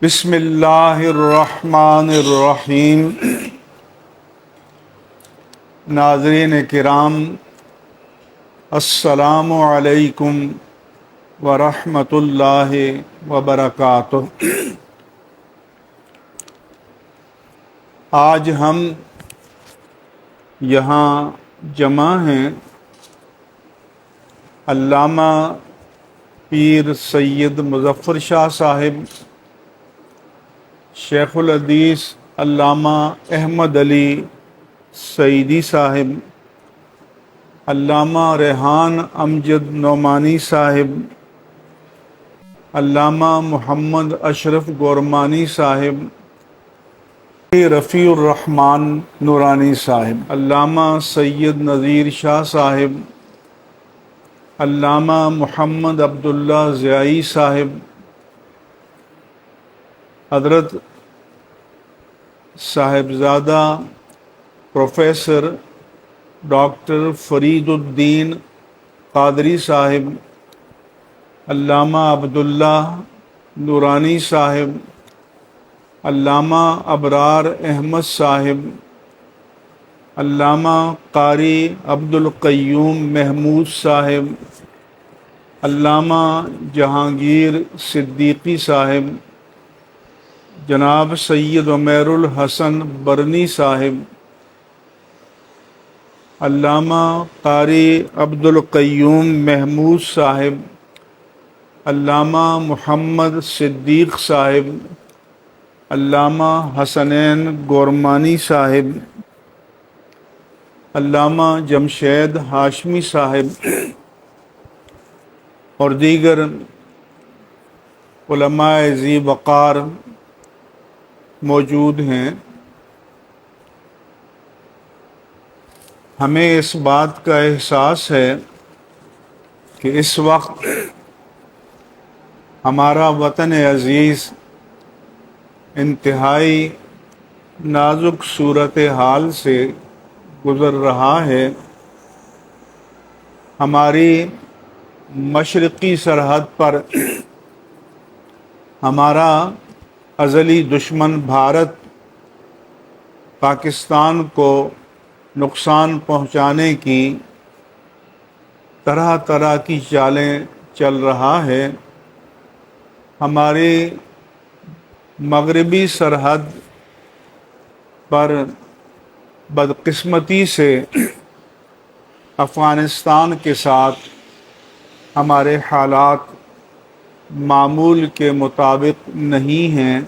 بسم اللہ الرحمن الرحیم۔ ناظرین کرام، السلام علیکم ورحمۃ اللہ وبرکاتہ۔ آج ہم یہاں جمع ہیں علامہ پیر سید مظفر شاہ صاحب، شیخ الحدیث علامہ احمد علی سعیدی صاحب، علامہ ریحان امجد نعمانی صاحب، علامہ محمد اشرف گورمانی صاحب، رفیع الرحمن نورانی صاحب، علامہ سید نذیر شاہ صاحب، علامہ محمد عبداللہ ضیائی صاحب، حضرت صاحبزادہ پروفیسر ڈاکٹر فرید الدین قادری صاحب، علامہ عبداللہ نورانی صاحب، علامہ ابرار احمد صاحب، علامہ قاری عبدالقیوم محمود صاحب، علامہ جہانگیر صدیقی صاحب، جناب سید عمیر الحسن برنی صاحب، علامہ قاری عبدالقیوم محمود صاحب، علامہ محمد صدیق صاحب، علامہ حسنین گورمانی صاحب، علامہ جمشید ہاشمی صاحب اور دیگر علماء ذی وقار موجود ہیں۔ ہمیں اس بات کا احساس ہے کہ اس وقت ہمارا وطن عزیز انتہائی نازک صورتحال سے گزر رہا ہے۔ ہماری مشرقی سرحد پر ہمارا ازلی دشمن بھارت پاکستان کو نقصان پہنچانے کی طرح طرح کی چالیں چل رہا ہے۔ ہماری مغربی سرحد پر بدقسمتی سے افغانستان کے ساتھ ہمارے حالات معمول کے مطابق نہیں ہیں،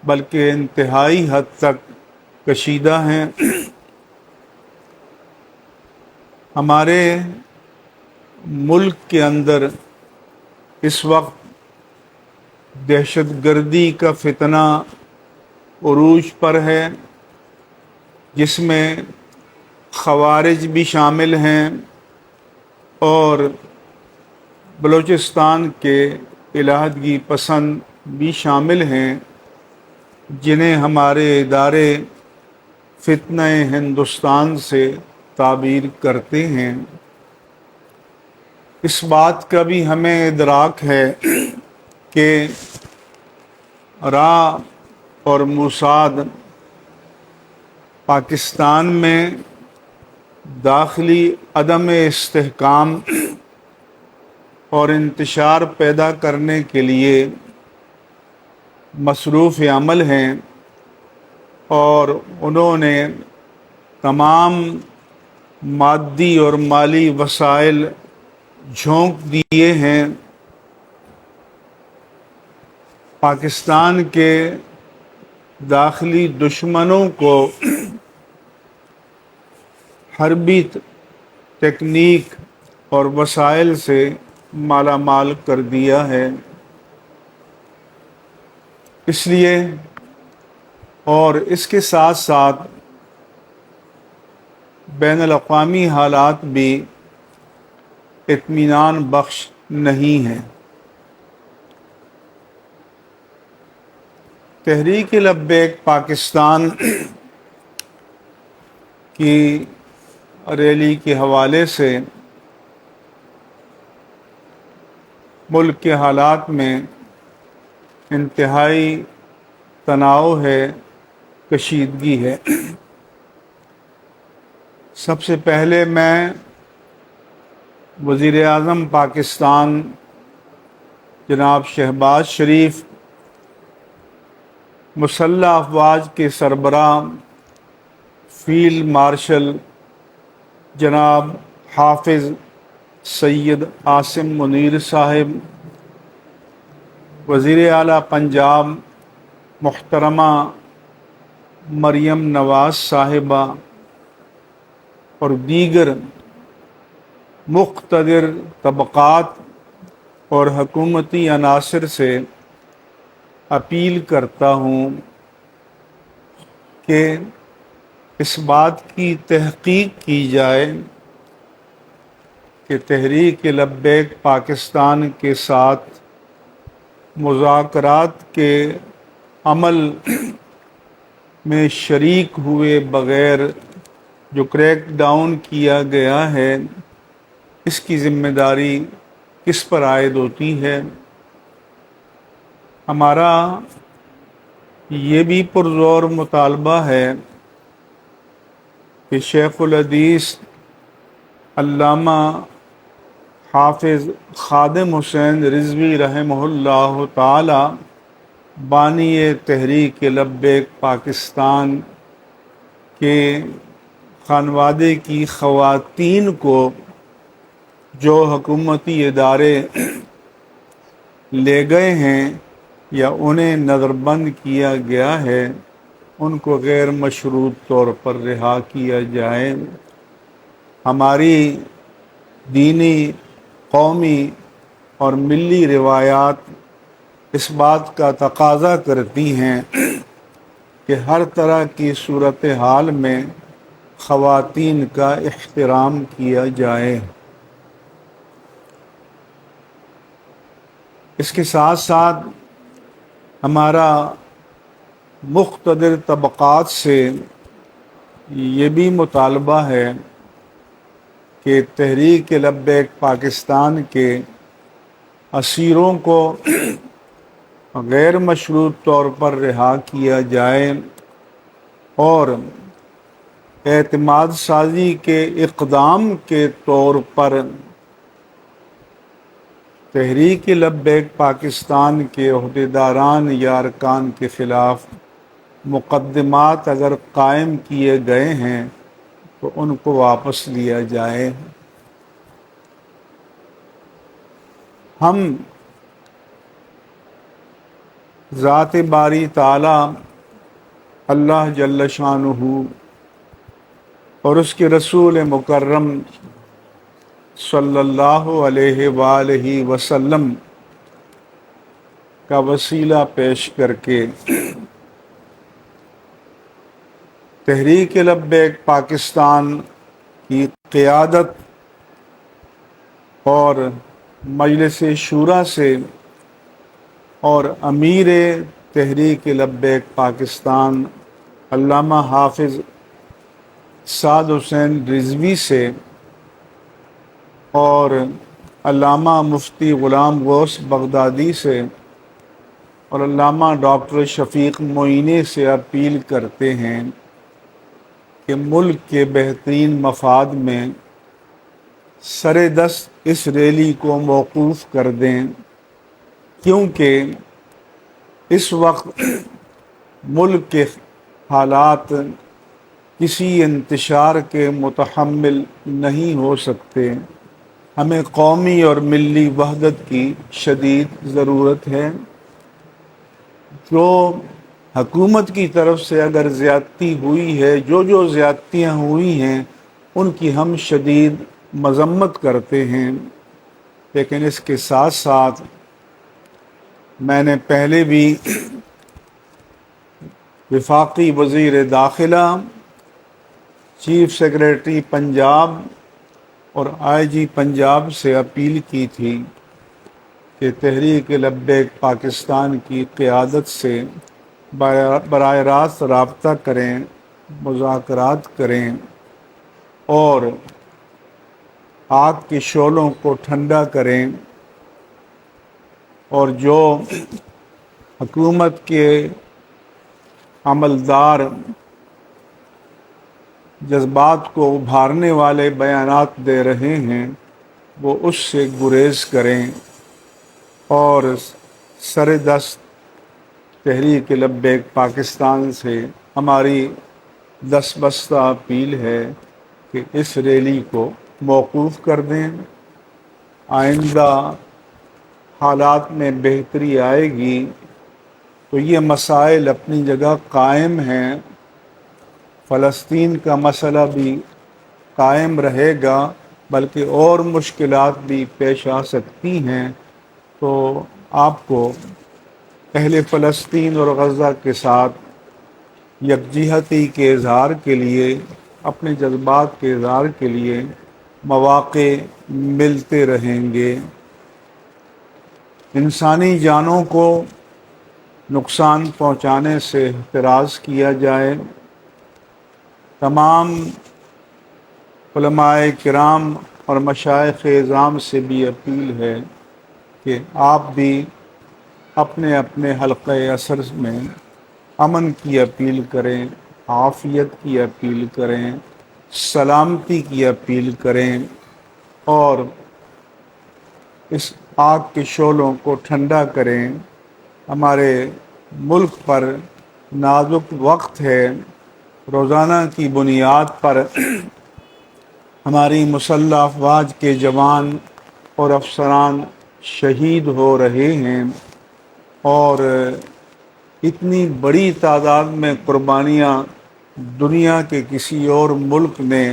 بلکہ انتہائی حد تک کشیدہ ہیں۔ ہمارے ملک کے اندر اس وقت دہشت گردی کا فتنہ عروج پر ہے، جس میں خوارج بھی شامل ہیں اور بلوچستان کے علیحدگی پسند بھی شامل ہیں، جنہیں ہمارے ادارے فتنہ ہندوستان سے تعبیر کرتے ہیں۔ اس بات کا بھی ہمیں ادراک ہے کہ را اور موساد پاکستان میں داخلی عدم استحکام اور انتشار پیدا کرنے کے لیے مصروف عمل ہیں، اور انہوں نے تمام مادی اور مالی وسائل جھونک دیے ہیں پاکستان کے داخلی دشمنوں کو حربی تکنیک اور وسائل سے مالا مال کر دیا ہے۔ اس لیے اور اس کے ساتھ ساتھ بین الاقوامی حالات بھی اطمینان بخش نہیں ہیں۔ تحریک لبیک پاکستان کی ریلی کے حوالے سے ملک کے حالات میں انتہائی تناؤ ہے، کشیدگی ہے۔ سب سے پہلے میں وزیر اعظم پاکستان جناب شہباز شریف، مسلح افواج کے سربراہ فیلڈ مارشل جناب حافظ سید عاصم منیر صاحب، وزیر اعلیٰ پنجاب محترمہ مریم نواز صاحبہ اور دیگر مقتدر طبقات اور حکومتی عناصر سے اپیل کرتا ہوں کہ اس بات کی تحقیق کی جائے کہ تحریک لبیک پاکستان کے ساتھ مذاکرات کے عمل میں شریک ہوئے بغیر جو کریک ڈاؤن کیا گیا ہے، اس کی ذمہ داری کس پر عائد ہوتی ہے۔ ہمارا یہ بھی پرزور مطالبہ ہے کہ شیخ الحدیث علامہ حافظ خادم حسین رضوی رحمہ اللہ تعالی بانی تحریک لبیک پاکستان کے خانوادے کی خواتین کو جو حکومتی ادارے لے گئے ہیں یا انہیں نظر بند کیا گیا ہے، ان کو غیر مشروط طور پر رہا کیا جائے۔ ہماری دینی، قومی اور ملی روایات اس بات کا تقاضا کرتی ہیں کہ ہر طرح کی صورتحال میں خواتین کا احترام کیا جائے۔ اس کے ساتھ ساتھ ہمارا مقتدر طبقات سے یہ بھی مطالبہ ہے کہ تحریک لبیک پاکستان کے اسیروں کو غیر مشروط طور پر رہا کیا جائے اور اعتماد سازی کے اقدام کے طور پر تحریک لبیک پاکستان کے عہدیداران یا ارکان کے خلاف مقدمات اگر قائم کیے گئے ہیں تو ان کو واپس لیا جائے۔ ہم ذات باری تعالی اللہ جل شانہ اور اس کے رسول مکرم صلی اللہ علیہ وآلہ وسلم کا وسیلہ پیش کر کے تحریک لبیک پاکستان کی قیادت اور مجلس شورا سے اور امیر تحریک لبیک پاکستان علامہ حافظ سعد حسین رضوی سے اور علامہ مفتی غلام غوث بغدادی سے اور علامہ ڈاکٹر شفیق معینی سے اپیل کرتے ہیں کہ ملک کے بہترین مفاد میں سر دست اس ریلی کو موقوف کر دیں، کیونکہ اس وقت ملک کے حالات کسی انتشار کے متحمل نہیں ہو سکتے۔ ہمیں قومی اور ملی وحدت کی شدید ضرورت ہے۔ جو حکومت کی طرف سے اگر زیادتی ہوئی ہے، جو زیادتیاں ہوئی ہیں، ان کی ہم شدید مذمت کرتے ہیں، لیکن اس کے ساتھ ساتھ میں نے پہلے بھی وفاقی وزیر داخلہ، چیف سیکریٹری پنجاب اور آئی جی پنجاب سے اپیل کی تھی کہ تحریک لبیک پاکستان کی قیادت سے براہ راست رابطہ کریں، مذاکرات کریں اور آگ کے شعلوں کو ٹھنڈا کریں اور جو حکومت کے عملدار جذبات کو ابھارنے والے بیانات دے رہے ہیں وہ اس سے گریز کریں اور سر دست تحریک لبیک پاکستان سے ہماری دس بستہ اپیل ہے کہ اس ریلی کو موقوف کر دیں۔ آئندہ حالات میں بہتری آئے گی تو یہ مسائل اپنی جگہ قائم ہیں، فلسطین کا مسئلہ بھی قائم رہے گا بلکہ اور مشکلات بھی پیش آ سکتی ہیں، تو آپ کو اہل فلسطین اور غزہ کے ساتھ یکجہتی کے اظہار کے لیے، اپنے جذبات کے اظہار کے لیے مواقع ملتے رہیں گے۔ انسانی جانوں کو نقصان پہنچانے سے احتراز کیا جائے۔ تمام علماء کرام اور مشائخ اعظام سے بھی اپیل ہے کہ آپ بھی اپنے اپنے حلقہ اثر میں امن کی اپیل کریں، عافیت کی اپیل کریں، سلامتی کی اپیل کریں اور اس آگ کے شعلوں کو ٹھنڈا کریں۔ ہمارے ملک پر نازک وقت ہے، روزانہ کی بنیاد پر ہماری مسلح افواج کے جوان اور افسران شہید ہو رہے ہیں اور اتنی بڑی تعداد میں قربانیاں دنیا کے کسی اور ملک نے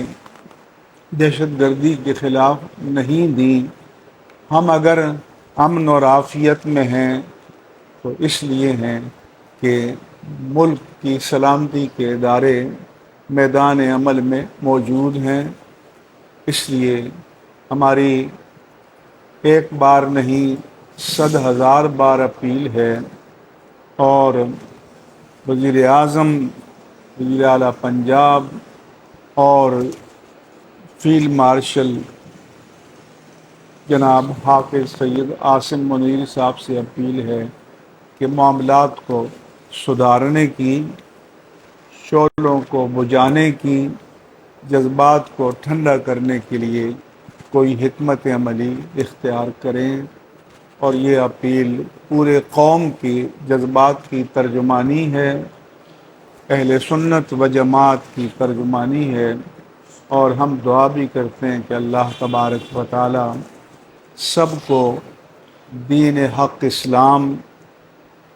دہشت گردی کے خلاف نہیں دیں۔ ہم اگر امن اور عافیت میں ہیں تو اس لیے ہیں کہ ملک کی سلامتی کے ادارے میدان عمل میں موجود ہیں۔ اس لیے ہماری ایک بار نہیں 100,000 بار اپیل ہے اور وزیر اعظم، وزیر اعلیٰ پنجاب اور فیلڈ مارشل جناب حافظ سید عاصم منیر صاحب سے اپیل ہے کہ معاملات کو سدھارنے کی، شعلوں کو بجھانے کی، جذبات کو ٹھنڈا کرنے کے لیے کوئی حکمت عملی اختیار کریں، اور یہ اپیل پورے قوم کی جذبات کی ترجمانی ہے، اہل سنت و جماعت کی ترجمانی ہے، اور ہم دعا بھی کرتے ہیں کہ اللہ تبارک و تعالی سب کو دین حق اسلام،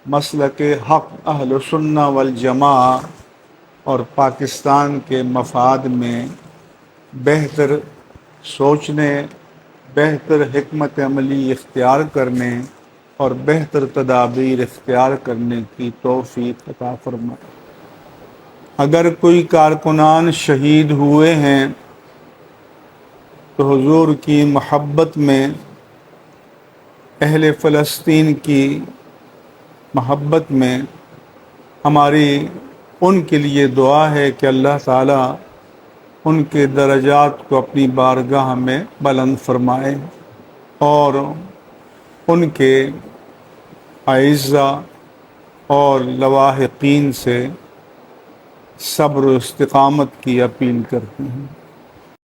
مسلک حق اہل سنہ والجماع اور پاکستان کے مفاد میں بہتر سوچنے، بہتر حکمت عملی اختیار کرنے اور بہتر تدابیر اختیار کرنے کی توفیق عطا فرمائے۔ اگر کوئی کارکنان شہید ہوئے ہیں تو حضور کی محبت میں، اہل فلسطین کی محبت میں ہماری ان کے لیے دعا ہے کہ اللہ تعالیٰ ان کے درجات کو اپنی بارگاہ میں بلند فرمائے اور ان کے اعزہ اور لواحقین سے صبر و استقامت کی اپیل کرتے ہیں۔